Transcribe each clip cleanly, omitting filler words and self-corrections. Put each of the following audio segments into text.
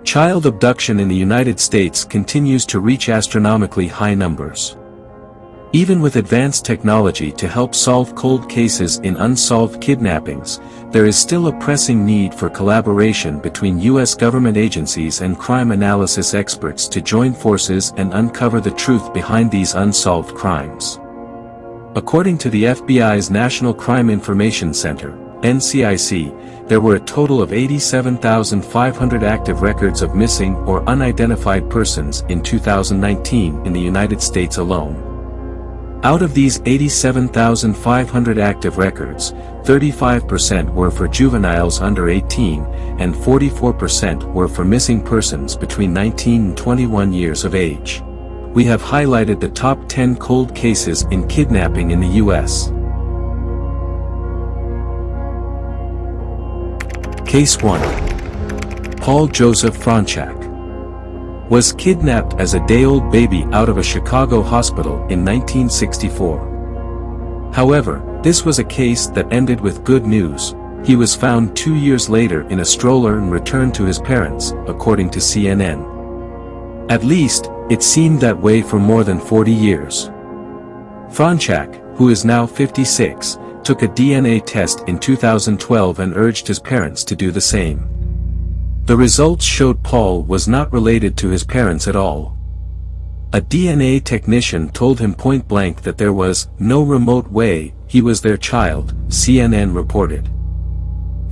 Child abduction in the United States continues to reach astronomically high numbers. Even with advanced technology to help solve cold cases in unsolved kidnappings, there is still a pressing need for collaboration between U.S. government agencies and crime analysis experts to join forces and uncover the truth behind these unsolved crimes. According to the FBI's National Crime Information Center, NCIC, there were a total of 87,500 active records of missing or unidentified persons in 2019 in the United States alone. Out of these 87,500 active records, 35% were for juveniles under 18, and 44% were for missing persons between 19 and 21 years of age. We have highlighted the top 10 cold cases in kidnapping in the U.S. Case 1. Paul Joseph Fronczak was kidnapped as a day-old baby out of a Chicago hospital in 1964. However, this was a case that ended with good news. He was found 2 years later in a stroller and returned to his parents, according to CNN. At least, it seemed that way for more than 40 years. Fronczak, who is now 56, took a DNA test in 2012 and urged his parents to do the same. The results showed Paul was not related to his parents at all. A DNA technician told him point-blank that there was no remote way he was their child, CNN reported.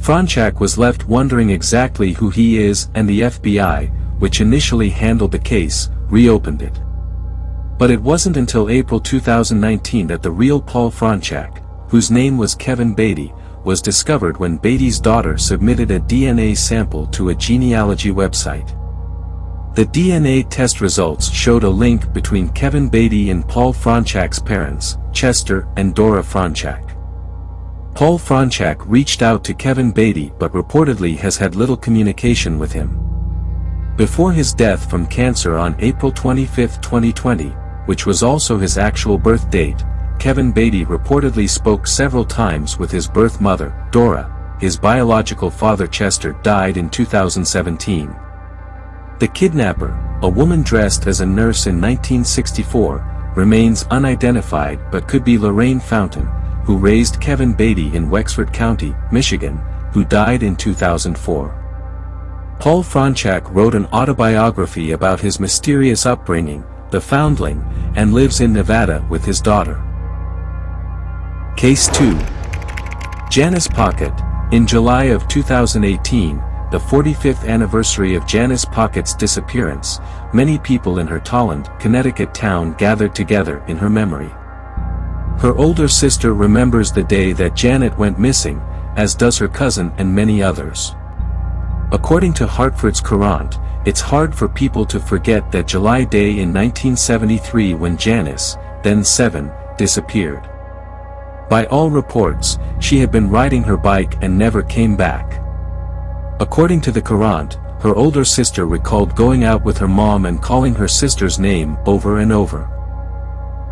Fronczak was left wondering exactly who he is, and the FBI, which initially handled the case, reopened it. But it wasn't until April 2019 that the real Paul Fronczak, whose name was Kevin Beatty, was discovered when Beatty's daughter submitted a DNA sample to a genealogy website. The DNA test results showed a link between Kevin Beatty and Paul Fronczak's parents, Chester and Dora Fronczak. Paul Fronczak reached out to Kevin Beatty but reportedly has had little communication with him. Before his death from cancer on April 25, 2020, which was also his actual birth date, Kevin Beatty reportedly spoke several times with his birth mother, Dora. His biological father Chester died in 2017. The kidnapper, a woman dressed as a nurse in 1964, remains unidentified but could be Lorraine Fountain, who raised Kevin Beatty in Wexford County, Michigan, who died in 2004. Paul Fronczak wrote an autobiography about his mysterious upbringing, The Foundling, and lives in Nevada with his daughter. Case 2. Janice Pocket. In July of 2018, the 45th anniversary of Janice Pocket's disappearance, many people in her Tolland, Connecticut town gathered together in her memory. Her older sister remembers the day that Janet went missing, as does her cousin and many others. According to Hartford's Courant, it's hard for people to forget that July day in 1973 when Janice, then 7, disappeared. By all reports, she had been riding her bike and never came back. According to the Courant, her older sister recalled going out with her mom and calling her sister's name over and over.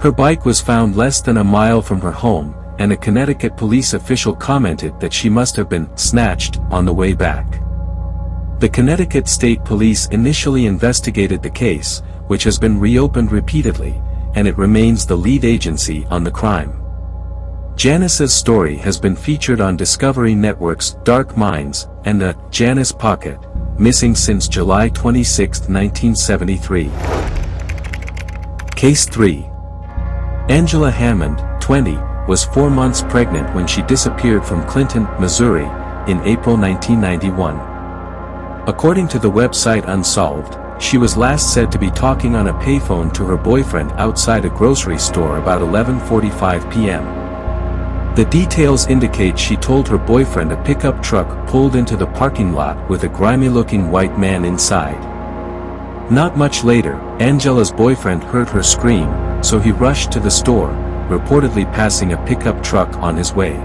Her bike was found less than a mile from her home, and a Connecticut police official commented that she must have been snatched on the way back. The Connecticut State Police initially investigated the case, which has been reopened repeatedly, and it remains the lead agency on the crime. Janice's story has been featured on Discovery Network's Dark Minds and the Janice Pocket, missing since July 26, 1973. Case 3. Angela Hammond, 20, was 4 months pregnant when she disappeared from Clinton, Missouri, in April 1991. According to the website Unsolved, she was last said to be talking on a payphone to her boyfriend outside a grocery store about 11:45 p.m. The details indicate she told her boyfriend a pickup truck pulled into the parking lot with a grimy-looking white man inside. Not much later, Angela's boyfriend heard her scream, so he rushed to the store, reportedly passing a pickup truck on his way.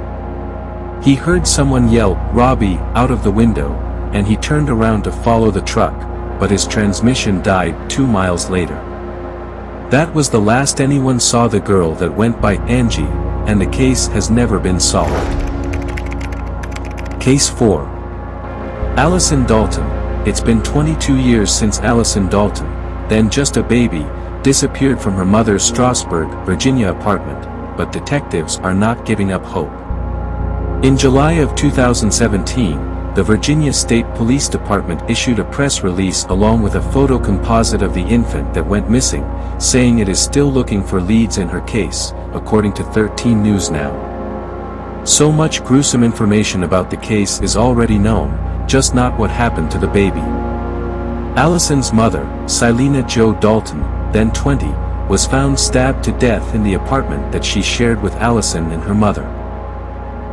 He heard someone yell, "Robbie," out of the window, and he turned around to follow the truck, but his transmission died 2 miles later. That was the last anyone saw the girl that went by Angie, and the case has never been solved. Case 4. Allison Dalton, It's been 22 years since Allison Dalton, then just a baby, disappeared from her mother's Strasburg, Virginia apartment, but detectives are not giving up hope. In July of 2017, the Virginia State Police Department issued a press release along with a photo composite of the infant that went missing, saying it is still looking for leads in her case, according to 13 News Now. So much gruesome information about the case is already known, just not what happened to the baby. Allison's mother, Silena Jo Dalton, then 20, was found stabbed to death in the apartment that she shared with Allison and her mother.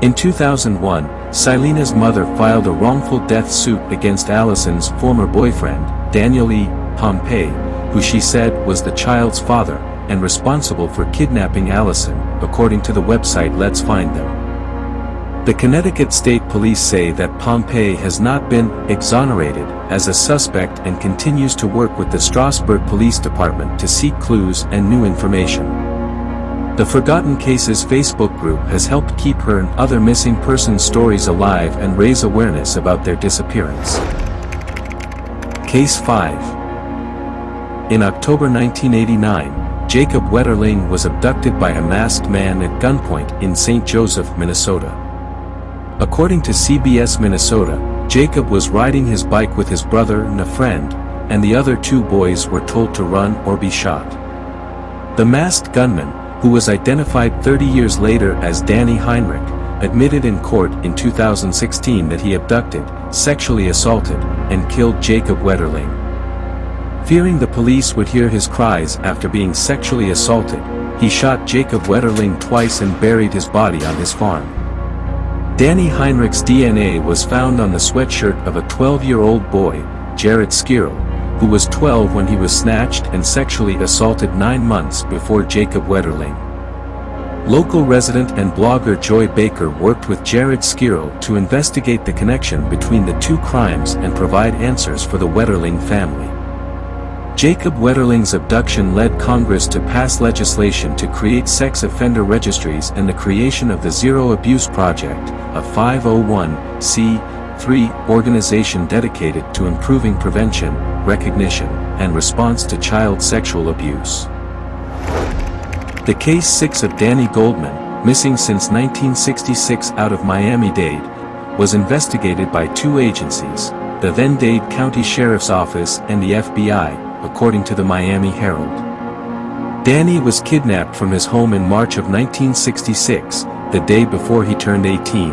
In 2001, Silena's mother filed a wrongful death suit against Allison's former boyfriend, Daniel E. Pompey, who she said was the child's father, and responsible for kidnapping Allison, according to the website Let's Find Them. The Connecticut State Police say that Pompey has not been exonerated as a suspect and continues to work with the Strasburg Police Department to seek clues and new information. The Forgotten Cases Facebook group has helped keep her and other missing persons stories alive and raise awareness about their disappearance. Case 5. In October 1989, Jacob Wetterling was abducted by a masked man at gunpoint in St. Joseph, Minnesota. According to CBS Minnesota, Jacob was riding his bike with his brother and a friend, and the other two boys were told to run or be shot. The masked gunman, who was identified 30 years later as Danny Heinrich, admitted in court in 2016 that he abducted, sexually assaulted, and killed Jacob Wetterling. Fearing the police would hear his cries after being sexually assaulted, he shot Jacob Wetterling twice and buried his body on his farm. Danny Heinrich's DNA was found on the sweatshirt of a 12-year-old boy, Jared Skirrell, who was 12 when he was snatched and sexually assaulted 9 months before Jacob Wetterling. Local resident and blogger Joy Baker worked with Jared Skirrell to investigate the connection between the two crimes and provide answers for the Wetterling family. Jacob Wetterling's abduction led Congress to pass legislation to create sex offender registries and the creation of the Zero Abuse Project, a 501(c)(3) organization dedicated to improving prevention, recognition, and response to child sexual abuse. The Case 6 of Danny Goldman, missing since 1966 out of Miami-Dade, was investigated by two agencies, the then Dade County Sheriff's Office and the FBI, according to the Miami Herald. Danny was kidnapped from his home in March of 1966, the day before he turned 18.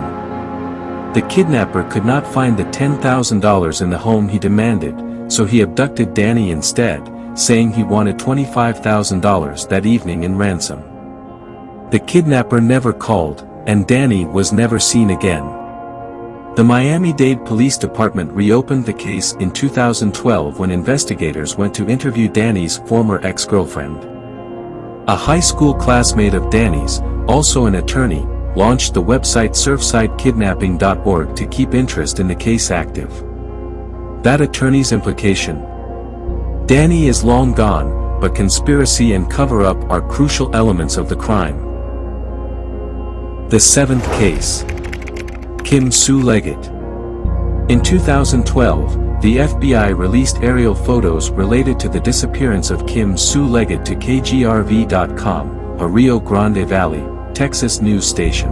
The kidnapper could not find the $10,000 in the home he demanded, so he abducted Danny instead, saying he wanted $25,000 that evening in ransom. The kidnapper never called, and Danny was never seen again. The Miami-Dade Police Department reopened the case in 2012 when investigators went to interview Danny's former ex-girlfriend. A high school classmate of Danny's, also an attorney, launched the website surfsidekidnapping.org to keep interest in the case active. That attorney's implication: Danny is long gone, but conspiracy and cover-up are crucial elements of the crime. The seventh case. Kim Sue Leggett. In 2012, the FBI released aerial photos related to the disappearance of Kim Sue Leggett to KGRV.com, a Rio Grande Valley, Texas news station.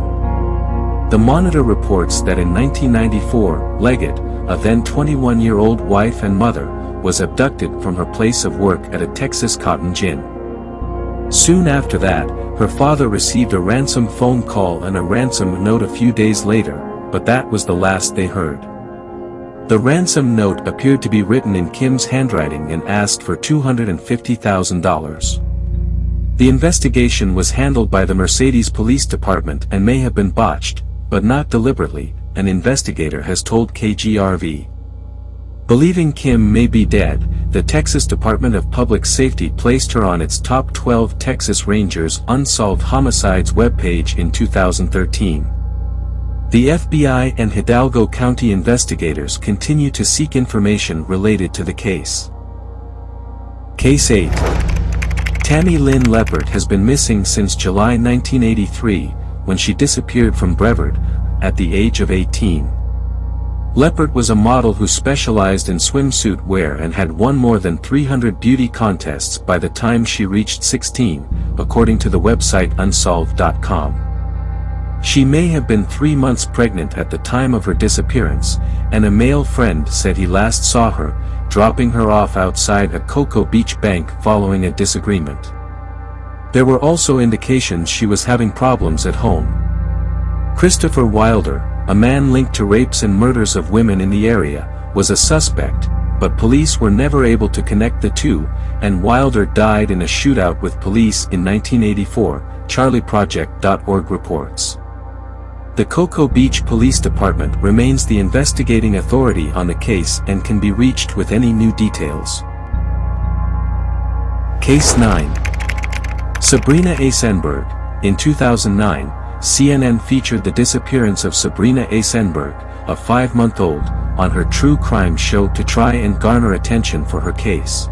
The Monitor reports that in 1994, Leggett, a then 21-year-old wife and mother, was abducted from her place of work at a Texas cotton gin. Soon after that, her father received a ransom phone call and a ransom note a few days later, but that was the last they heard. The ransom note appeared to be written in Kim's handwriting and asked for $250,000. The investigation was handled by the Mercedes Police Department and may have been botched, but not deliberately, an investigator has told KGRV. Believing Kim may be dead, the Texas Department of Public Safety placed her on its top 12 Texas Rangers Unsolved Homicides webpage in 2013. The FBI and Hidalgo County investigators continue to seek information related to the case. Case 8. Tammy Lynn Leppert has been missing since July 1983, when she disappeared from Brevard, at the age of 18. Leppert was a model who specialized in swimsuit wear and had won more than 300 beauty contests by the time she reached 16, according to the website unsolved.com. She may have been 3 months pregnant at the time of her disappearance, and a male friend said he last saw her, dropping her off outside a Cocoa Beach bank following a disagreement. There were also indications she was having problems at home. Christopher Wilder, a man linked to rapes and murders of women in the area, was a suspect, but police were never able to connect the two, and Wilder died in a shootout with police in 1984, CharlieProject.org reports. The Cocoa Beach Police Department remains the investigating authority on the case and can be reached with any new details. Case 9. Sabrina Eisenberg. In 2009, CNN featured the disappearance of Sabrina Eisenberg, a 5-month-old, on her true crime show to try and garner attention for her case.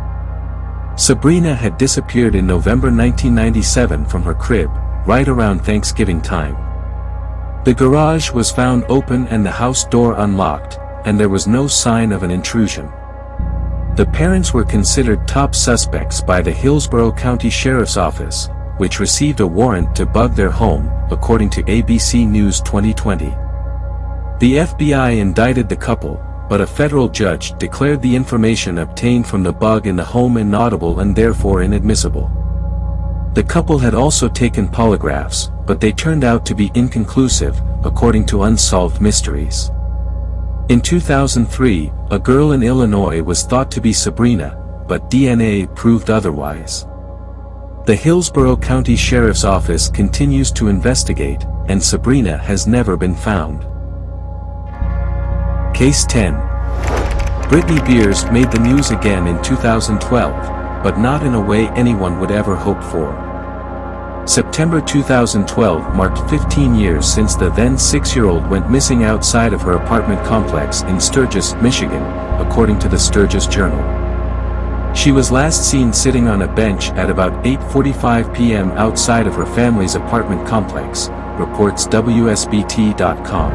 Sabrina had disappeared in November 1997 from her crib, right around Thanksgiving time. The garage was found open and the house door unlocked, and there was no sign of an intrusion. The parents were considered top suspects by the Hillsborough County Sheriff's Office, which received a warrant to bug their home, according to ABC News 2020. The FBI indicted the couple, but a federal judge declared the information obtained from the bug in the home inaudible and therefore inadmissible. The couple had also taken polygraphs, but they turned out to be inconclusive, according to Unsolved Mysteries. In 2003, a girl in Illinois was thought to be Sabrina, but DNA proved otherwise. The Hillsborough County Sheriff's Office continues to investigate, and Sabrina has never been found. Case 10. Britney Spears made the news again in 2012, but not in a way anyone would ever hope for. September 2012 marked 15 years since the then 6-year-old went missing outside of her apartment complex in Sturgis, Michigan, according to the Sturgis Journal. She was last seen sitting on a bench at about 8:45 p.m. outside of her family's apartment complex, reports WSBT.com.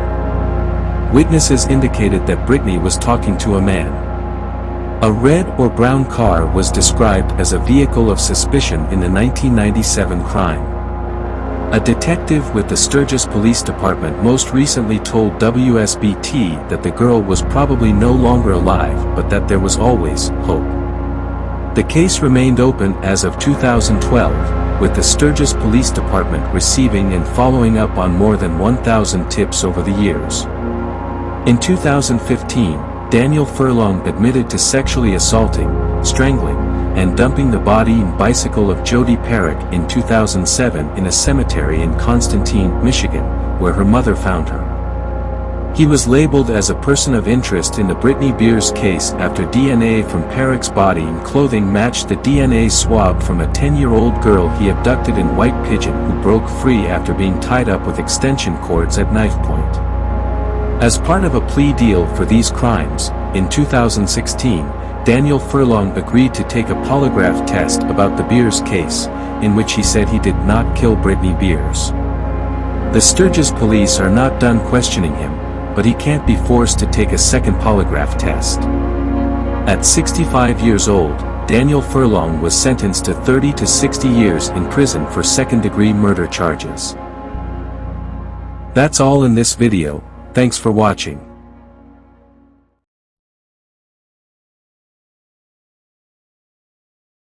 Witnesses indicated that Britney was talking to a man. A red or brown car was described as a vehicle of suspicion in the 1997 crime. A detective with the Sturgis Police Department most recently told WSBT that the girl was probably no longer alive but that there was always hope. The case remained open as of 2012, with the Sturgis Police Department receiving and following up on more than 1,000 tips over the years. In 2015, Daniel Furlong admitted to sexually assaulting, strangling, and dumping the body and bicycle of Jodi Perrick in 2007 in a cemetery in Constantine, Michigan, where her mother found her. He was labeled as a person of interest in the Britney Spears case after DNA from Perrick's body and clothing matched the DNA swab from a 10-year-old girl he abducted in White Pigeon who broke free after being tied up with extension cords at knife point. As part of a plea deal for these crimes, in 2016, Daniel Furlong agreed to take a polygraph test about the Spears case, in which he said he did not kill Britney Spears. The Sturgis police are not done questioning him, but he can't be forced to take a second polygraph test. At 65 years old, Daniel Furlong was sentenced to 30 to 60 years in prison for second-degree murder charges. That's all in this video. Thanks for watching.